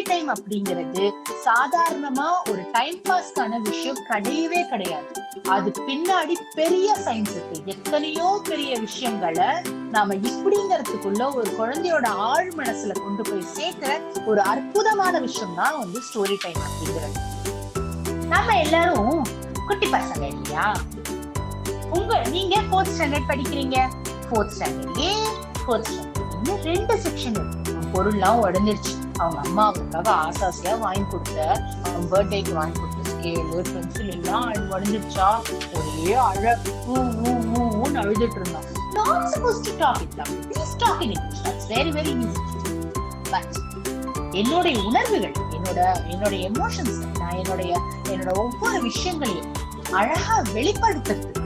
Time அப்படிங்கிறது சாதாரணமா ஒரு டைம் பாஸ்க்கான விஷயம் கிடையவே கிடையாது. அது பின்னாடி பெரிய சயின்ஸ் இருக்கு. எத்தனையோ பெரிய விஷயங்களை நாம இப்படிங்கிறதுக்குள்ள ஒரு குழந்தையோட ஆழ் மனசுல கொண்டு போய் சேர்க்கிற ஒரு அற்புதமான விஷயம் தான் வந்து ஸ்டோரி டைம் அப்படிங்கிறது. நாம எல்லாரும் குட்டி பசங்க இல்லையா? நீங்க 4th ஸ்டாண்டர்ட் படிக்கிறீங்க. 4th ஸ்டாண்டர்ட் ஏ, 4th ஸ்டாண்டர்ட் 2 செக்ஷன் இருக்கு. பொருள்லாம் உடஞ்சிருச்சு. அவங்க அம்மா அவருக்காக ஆசாசியா வாங்கி கொடுத்த, அவங்க பர்த்டேக்கு வாங்கி கொடுத்த ஸ்கேலு, பென்சில் எல்லாம் உடஞ்சிருச்சா, ஒரே அழுதுட்டு இருந்தான். Not supposed to talk it loud. Please talk in English. That's very very easy. But என்னோட உணர்வுகள், என்னோட எமோஷன்ஸ், நான் என்னோட ஒவ்வொரு விஷயங்களையும் அழகா வெளிப்படுத்துறதுக்கு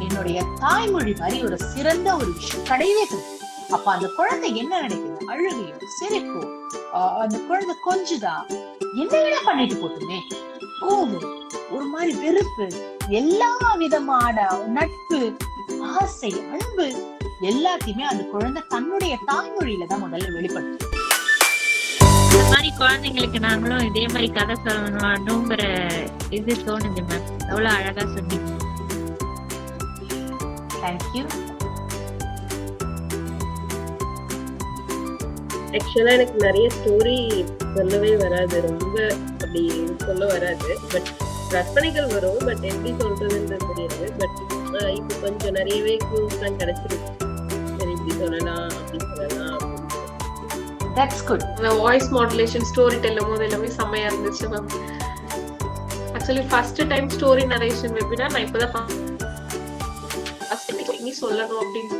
என்னுடைய தாய்மொழி மாதிரி ஒரு சிறந்த ஒரு விஷயம் கிடையவே கிடையாது. அப்ப அந்த குழந்தை என்ன நினைக்குது? அழுகையோ சிரிப்போ, அந்த குழந்தை கொஞ்சுதா, என்ன பண்ணிட்டு போட்டுமே, கோபம், ஒரு மாதிரி வெறுப்பு, எல்லா விதமான நட்பு, ஆசை, அன்பு எல்லாத்தையுமே அந்த குழந்தை தன்னுடைய தாய்மொழியில தான் முதல்ல வெளிப்படுத்தும். இந்த மாதிரி குழந்தைங்களுக்கு நாங்களும் இதே மாதிரி கதை சொல்லணுங்கிற இது தோணுது மேம். எவ்வளவு அழகா சொன்னீங்க. தேங்க்யூ. ஆக்சுவலா எனக்கு நிறைய ஸ்டோரி சொல்லவே வராது, ரொம்ப அப்படி சொல்ல வராது. பட் கற்பனைகள் வரும், பட் எப்படி சொல்றதுன்னு தெரியாது. பட் இப்போ கொஞ்சம் நிறையவே க்ளூஸ் தான் கிடைச்சிருக்கு. சரி, இப்படி சொல்லலாம், அப்படி சொல்லலாம். That's good. அந்த வாய்ஸ் மாடுலேஷன் ஸ்டோரி டெல்லும் போது எல்லாமே செம்மையா இருந்துச்சு ma'am. Actually first time story narration webinar நான் இப்பதான் ஃபர்ஸ்ட் சொல்லணும் அப்படின்னு